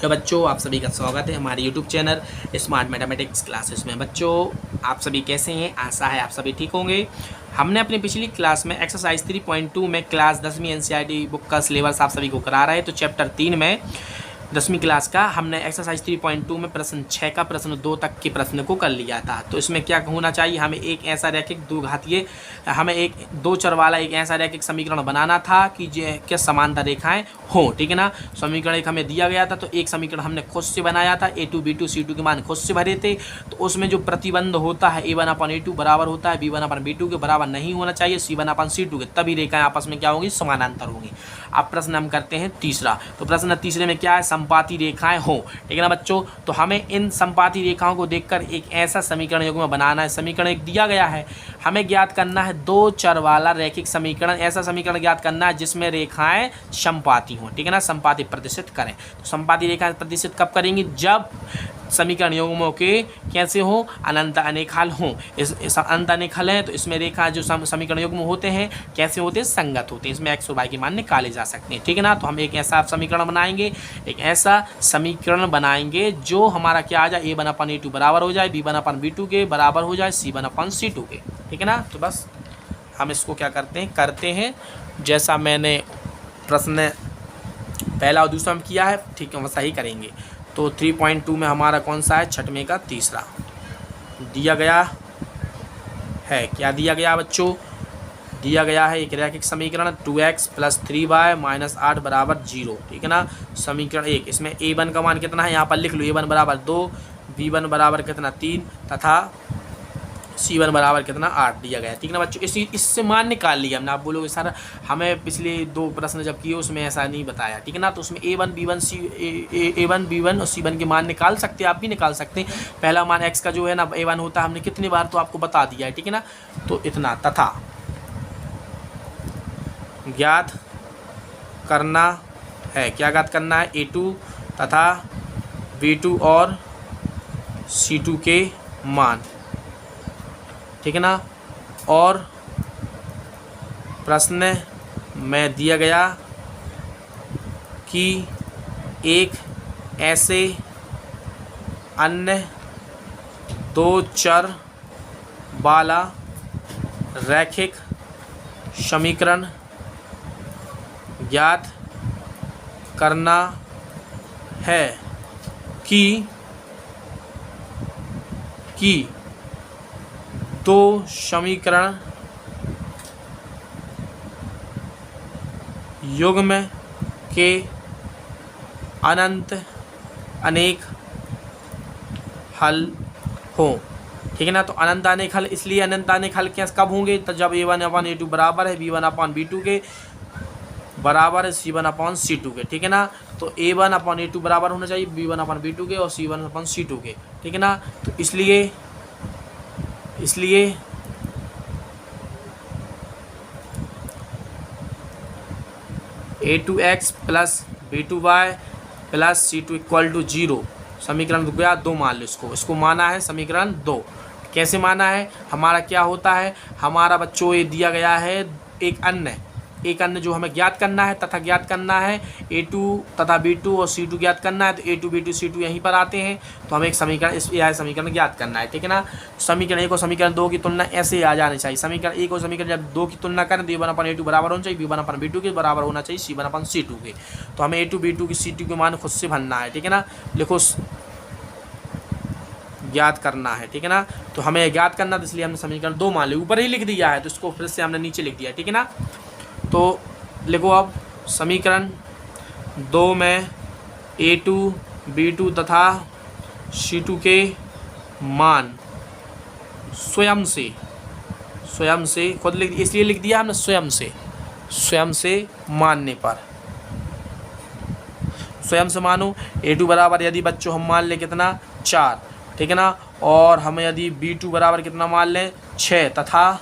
Hello बच्चों, आप सभी का स्वागत है हमारे YouTube channel smart mathematics classes में। बच्चों, आप सभी कैसे हैं? आशा है आप सभी ठीक होंगे। हमने अपनी पिछली क्लास में एक्सरसाइज 3.2 में क्लास 10वीं एनसीईआरटी बुक का सिलेबस आप सभी को करा रहे हैं। तो चैप्टर 3 में 10वीं क्लास का हमने एक्सरसाइज 3.2 में प्रश्न 6 का प्रश्न 2 तक के प्रश्न को कर लिया था। तो इसमें क्या होना चाहिए, हमें एक ऐसा रैखिक द्विघातीय हमें एक दो चर वाला एक ऐसा रैखिक समीकरण बनाना था कि क्या समांतर रेखाएं हो। ठीक है ना। समीकरण एक हमें दिया गया था, तो एक समीकरण हमने खुद से बनाया था। A2 B2 C2 के मान खुद से भरे थे। तो उसमें जो प्रतिबंध होता है A1/A2 बराबर होता है B1/B2 के बराबर नहीं होना चाहिए C1/C2 के, तभी रेखाएं आपस में क्या होंगी, समानांतर होंगी। अब प्रश्न हम करते हैं तीसरा। तो प्रश्न तीसरे में क्या है, समपाती रेखाएं हो। ठीक है ना बच्चों। तो हमें इन समपाती रेखाओं को देखकर एक ऐसा समीकरण युग्म बनाना है। समीकरण एक दिया गया है, हमें ज्ञात करना है दो चर वाला रैखिक समीकरण। ऐसा समीकरण ज्ञात करना है जिसमें रेखाएं समपाती हों। ठीक है ना, समपाती प्रदर्शित करें। तो समपाती रेखाएं प्रदर्शित कब करेंगी, जब समीकरण युग्मों के कैसे हो, अनंत अनेखाल हो। इस अनंत अनेखाल है तो इसमें रेखा जो समीकरण युग्म होते हैं कैसे होते हैं, संगत होते हैं। इसमें x और y के मान निकाले जा सकते हैं। ठीक है ना। तो हम एक ऐसा समीकरण बनाएंगे, एक ऐसा समीकरण बनाएंगे जो हमारा क्या आ जाए, A1/A2 बराबर हो जाए B1/B2 के, बराबर हो जाए C1/C2 के। ठीक है ना। तो बस हम इसको क्या करते हैं जैसा मैंने प्रश्न पहला और दूसरा में किया है, ठीक है, वैसा ही करेंगे। तो 3.2 में हमारा कौन सा है, छठवें का तीसरा दिया गया है। क्या दिया गया बच्चों, दिया गया है एक रैखिक समीकरण 2x + 3y - 8 बराबर 0। ठीक है ना। समीकरण एक, इसमें A1 का मान कितना है, यहाँ पर लिख लो। A1 बराबर 2, B1 बराबर कितना 3 तथा C1 बराबर कितना 8 दिया गया। ठीक है ना बच्चों। इससे मान निकाल लिया हमने। आप बोलोगे सर हमें पिछले दो प्रश्न जब किए उसमें ऐसा नहीं बताया। ठीक है ना। तो उसमें A1 B1 और C1 के मान निकाल सकते हैं, आप भी निकाल सकते हैं। पहला मान x का जो है ना A1 होता है, हमने कितनी बार तो आपको बता दिया है। ठीक है ना। तो इतना तथा ज्ञात करना है, क्या ज्ञात करना है, A2 तथा B2 और C2 के मान। ठीक है ना। और प्रश्न में दिया गया कि एक ऐसे अन्य दो चर वाला रैखिक समीकरण ज्ञात करना है कि दो समीकरण युग्म के अनंत अनेक हल हो। ठीक है ना। तो अनंत अनेक हल इसलिए अनंत अनेक हल क्या कब होंगे, तो जब A1/A2 बराबर है B1/B2 के, बराबर है C1/C2 के। ठीक है ना। तो A1/A2 बराबर होना चाहिए B1/B2 के और C1/C2 के। ठीक है ना। तो इसलिए A2x + B2y + C2 = 0 समीकरण गया 2 मान लो। इसको माना है समीकरण 2। कैसे माना है, हमारा क्या होता है, हमारा बच्चों ये दिया गया है एक अन्य जो हमें ज्ञात करना है तथा ज्ञात करना है A2 तथा B2 और C2 ज्ञात करना है। तो A2 B2 C2 यहीं पर आते हैं। तो हमें एक समीकरण यह समीकरण ज्ञात करना है। ठीक है ना। समीकरण 1 और समीकरण 2 की तुलना ऐसे आ जानी चाहिए। समीकरण 1 और समीकरण जब 2 की तुलना करें तो A1/A2 बराबर होना चाहिए B1/B2 के, बराबर होना चाहिए C1/C2 के। तो हमें A2 B2 की C2 के मान खुद से भरना है। ठीक है ना। लिखो ज्ञात करना है। ठीक है ना। तो हमें ज्ञात करना था इसलिए हमने समीकरण 2 मान लिया, ऊपर ही लिख दिया है तो इसको फिर से हमने नीचे लिख दिया। ठीक है ना। तो लिखो अब समीकरण 2 में A2 B2 तथा C2 के मान स्वयं से खुद लिख, इसलिए लिख दिया हमने स्वयं से मानने पर, स्वयं से मानो। A2 बराबर यदि बच्चों हम मान लें कितना 4। ठीक है ना। और हम यदि B2 बराबर कितना मान लें 6 तथा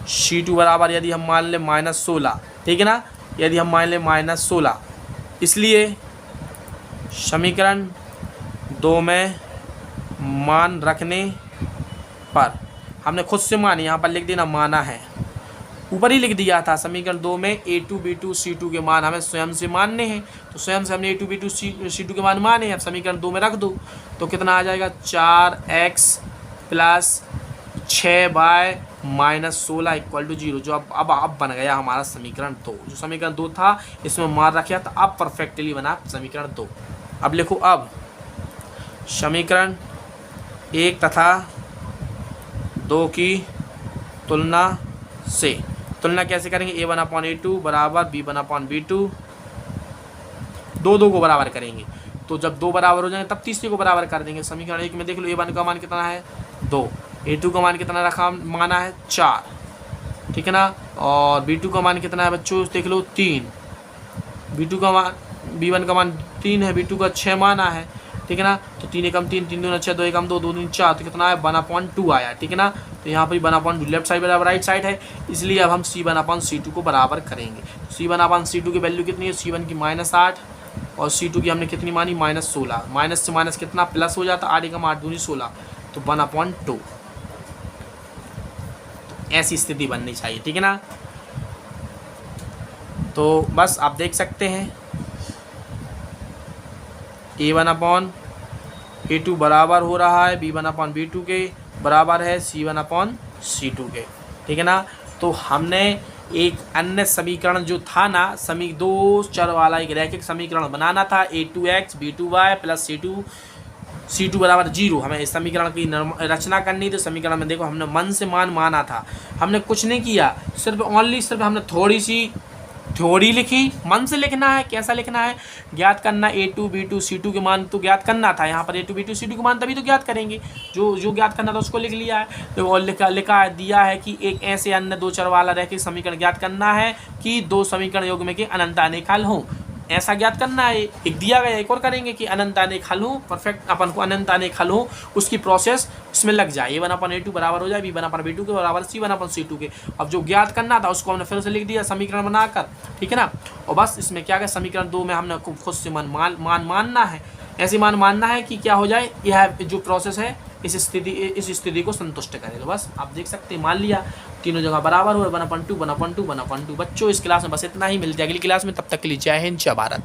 C2 बराबर यदि हम मान लें -16। ठीक है ना। यदि हम मान लें -16, इसलिए समीकरण 2 में मान रखने पर हमने खुद से मानी, यहाँ पर लिख देना माना है। ऊपर ही लिख दिया था समीकरण 2 में A2 B2 C2 के मान हमें स्वयं से मानने हैं, तो स्वयं से हमने A2 B2 C2 के मान माने। अब समीकरण 2 में रख दो तो कितना आ जाएगा 4x plus 6y minus 16 equal to 0, जो अब बन गया हमारा समीकरण 2। जो समीकरण 2 था इसमें मान रखा था, अब परफेक्टली बना समीकरण 2। अब लिखो, अब समीकरण 1 तथा 2 की तुलना से, तुलना कैसे करेंगे, A1/A2 बराबर B1/B2, दो को बराबर करेंगे, तो जब 2 बराबर हो जाएंगे तब तीसरे को बराबर कर देंगे। समीकरण 1 में देख लो A1 का मान कितना है 2, A2 का मान कितना रखा माना है 4, ठीक है ना, और B2 का मान कितना है बच्चों देख लो 3, B1 का मान 3 है, B2 का 6 माना है, ठीक है ना, तो 3 एकम 3, 3 दूना 6, 2 एकम 2, 2 दूनी 4, तो कितना है 1/2 आया, ठीक है ना। तो यहाँ पर 1/2 लेफ्ट साइड बराबर राइट साइड है, इसलिए अब हम C1/C2 को बराबर करेंगे। C1/C2 की वैल्यू कितनी है, C1 की -8 और C2 की हमने कितनी मानी -16, माइनस से माइनस कितना प्लस हो जाता, 8 एकम 8 दूनी 16, तो 1/2, ऐसी स्थिति बननी चाहिए, ठीक है ना। तो बस आप देख सकते हैं A1/A2 बराबर हो रहा है B1/B2 के, बराबर है C1/C2 के, ठीक है ना। तो हमने एक अन्य समीकरण जो था ना, दो चर वाला एक रैखिक समीकरण बनाना था, A2x B2y प्लस C2 बराबर 0, हमें इस समीकरण की रचना करनी थी। समीकरण में देखो हमने मन से मान माना था, हमने कुछ नहीं किया, सिर्फ हमने थोड़ी सी थ्योरी लिखी। मन से लिखना है, कैसा लिखना है, ज्ञात करना A2 B2 C2 के मान तो ज्ञात करना था, यहाँ पर A2 B2 C2 के मान तभी तो ज्ञात करेंगे, जो ज्ञात करना था उसको लिख लिया है। तो और लिखा दिया है कि एक ऐसे अन्य दो चर वाला रैखिक समीकरण ज्ञात करना है कि दो समीकरण युग्म के अनंत अनेक हल हों, ऐसा ज्ञात करना है। एक दिया गया, एक और करेंगे कि अनंत अनेक हल हो, परफेक्ट अपन को अनंत अनेक हल हो उसकी प्रोसेस इसमें लग जाए। A1/A2 बराबर हो जाए B1/B2 के बराबर C1/C2 के। अब जो ज्ञात करना था उसको हमने फिर से लिख दिया समीकरण बनाकर, ठीक है ना। और बस इसमें क्या है, समीकरण 2 में हमने खुद से मानना है, ऐसे मान मानना है कि क्या हो जाए, यह जो प्रोसेस है इस स्थिति को संतुष्ट करे। तो बस आप देख सकते हैं, मान लिया तीनों जगह बराबर हो, 1/2 बच्चों इस क्लास में बस इतना ही, मिलते हैं अगली क्लास में, तब तक के लिए जय हिंद जय भारत।